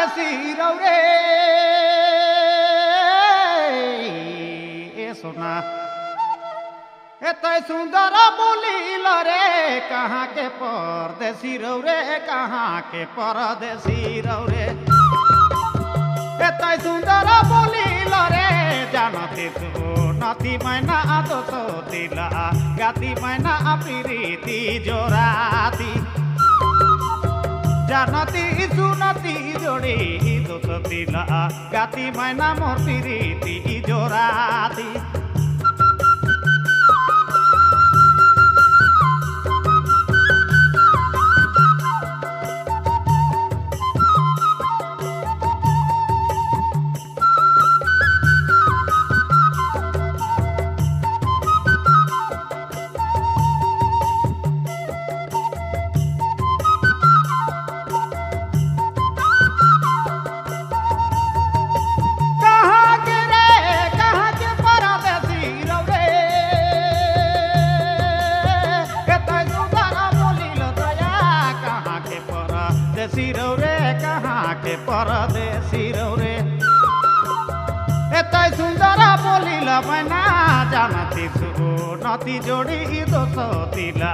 परदेसी रौरे ए सोना एत सुंदर बोलिल रे कहाँ के परदेसी रौरे कहाँ के परदेसी रौरे एत सुंदर बोलिल रे जानती तू नती मैना दोष दिला गाती मैना प्रीति जोराती जानती सुनती जोड़ी दोष दिला गाती मैना मोर प्रीति जोराती सिरौरे कहाँ के परदेसी रौरे एत सुंदर बोलिल मैना जानती सुनती जोड़ी दोष दिला।